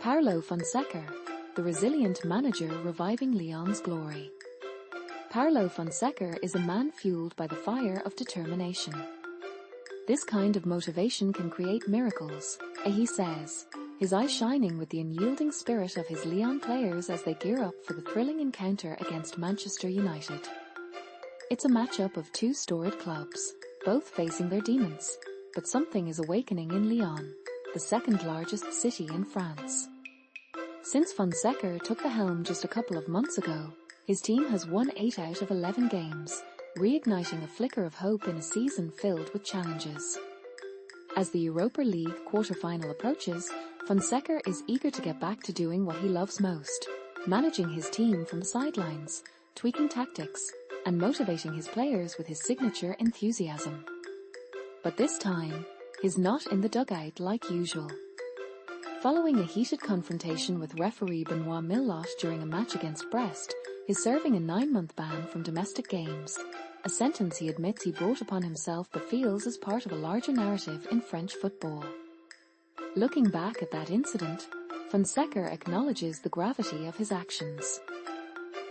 Paulo Fonseca, the resilient manager reviving Lyon's glory. Paulo Fonseca is a man fueled by the fire of determination. This kind of motivation can create miracles, he says, his eyes shining with the unyielding spirit of his Lyon players as they gear up for the thrilling encounter against Manchester United. It's a matchup of two storied clubs, both facing their demons, but something is awakening in Lyon, the second largest city in France. Since Fonseca took the helm just a couple of months ago, his team has won 8 out of 11 games, reigniting a flicker of hope in a season filled with challenges. As the Europa League quarter-final approaches, Fonseca is eager to get back to doing what he loves most, managing his team from the sidelines, tweaking tactics, and motivating his players with his signature enthusiasm. But this time, he's not in the dugout like usual. Following a heated confrontation with referee Benoit Millot during a match against Brest, he's serving a 9-month ban from domestic games, a sentence he admits he brought upon himself but feels as part of a larger narrative in French football. Looking back at that incident, Fonseca acknowledges the gravity of his actions.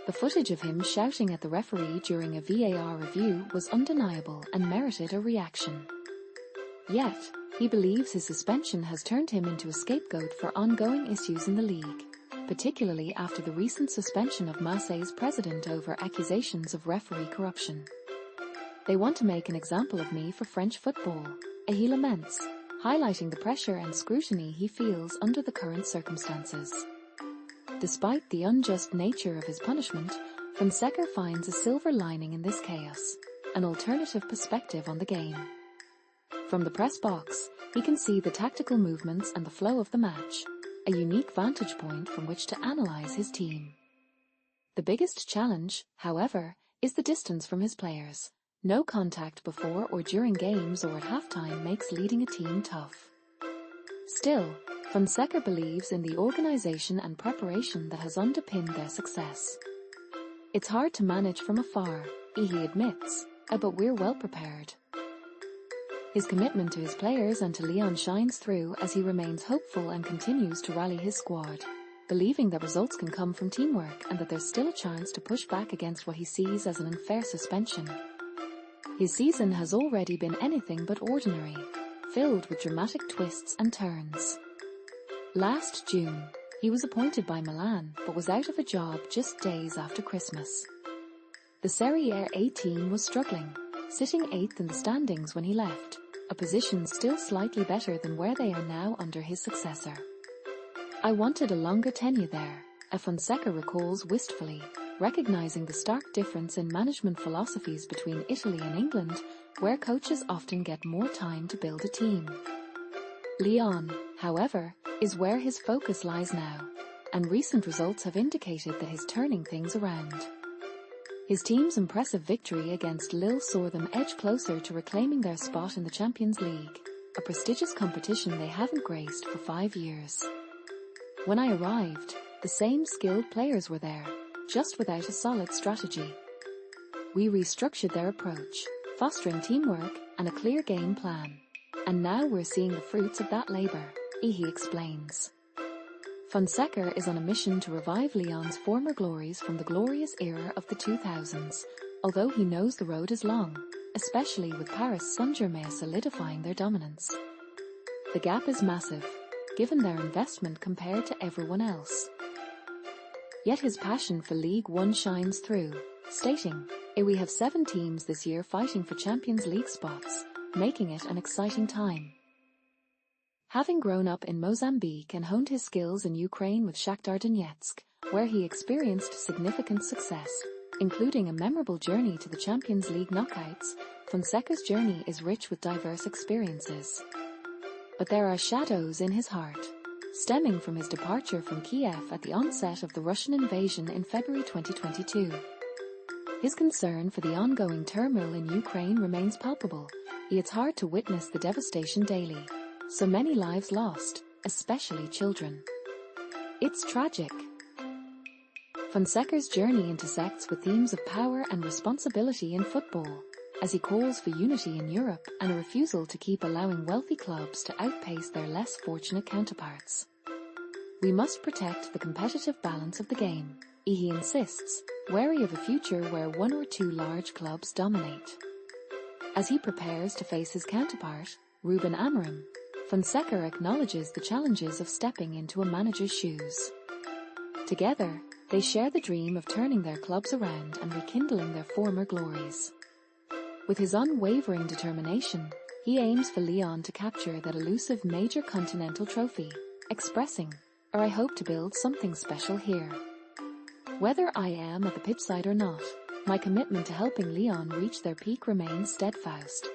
The footage of him shouting at the referee during a VAR review was undeniable and merited a reaction. Yet, he believes his suspension has turned him into a scapegoat for ongoing issues in the league, particularly after the recent suspension of Marseille's president over accusations of referee corruption. They want to make an example of me for French football, he laments, highlighting the pressure and scrutiny he feels under the current circumstances. Despite the unjust nature of his punishment, Fonseca finds a silver lining in this chaos, an alternative perspective on the game. From the press box, he can see the tactical movements and the flow of the match, a unique vantage point from which to analyze his team. The biggest challenge, however, is the distance from his players. No contact before or during games or at halftime makes leading a team tough. Still, Fonseca believes in the organization and preparation that has underpinned their success. It's hard to manage from afar, he admits, but we're well prepared. His commitment to his players and to Lyon shines through as he remains hopeful and continues to rally his squad, believing that results can come from teamwork and that there's still a chance to push back against what he sees as an unfair suspension. His season has already been anything but ordinary, filled with dramatic twists and turns. Last June, he was appointed by Milan but was out of a job just days after Christmas. The Serie A team was struggling, sitting 8th in the standings when he left, a position still slightly better than where they are now under his successor. I wanted a longer tenure there, Fonseca recalls wistfully, recognizing the stark difference in management philosophies between Italy and England, where coaches often get more time to build a team. Lyon, however, is where his focus lies now, and recent results have indicated that he's turning things around. His team's impressive victory against Lille saw them edge closer to reclaiming their spot in the Champions League, a prestigious competition they haven't graced for 5 years. When I arrived, the same skilled players were there, just without a solid strategy. We restructured their approach, fostering teamwork and a clear game plan. And now we're seeing the fruits of that labor, he explains. Fonseca is on a mission to revive Lyon's former glories from the glorious era of the 2000s, although he knows the road is long, especially with Paris Saint-Germain solidifying their dominance. The gap is massive, given their investment compared to everyone else. Yet his passion for League One shines through, stating, "We have 7 teams this year fighting for Champions League spots, making it an exciting time." Having grown up in Mozambique and honed his skills in Ukraine with Shakhtar Donetsk, where he experienced significant success, including a memorable journey to the Champions League knockouts, Fonseca's journey is rich with diverse experiences. But there are shadows in his heart, stemming from his departure from Kiev at the onset of the Russian invasion in February 2022. His concern for the ongoing turmoil in Ukraine remains palpable, yet it's hard to witness the devastation daily. So many lives lost, especially children. It's tragic. Fonseca's journey intersects with themes of power and responsibility in football, as he calls for unity in Europe and a refusal to keep allowing wealthy clubs to outpace their less fortunate counterparts. We must protect the competitive balance of the game, he insists, wary of a future where one or two large clubs dominate. As he prepares to face his counterpart, Ruben Amorim, Fonseca acknowledges the challenges of stepping into a manager's shoes. Together, they share the dream of turning their clubs around and rekindling their former glories. With his unwavering determination, he aims for Lyon to capture that elusive major continental trophy, expressing, "I hope to build something special here. Whether I am at the pitchside or not, my commitment to helping Lyon reach their peak remains steadfast."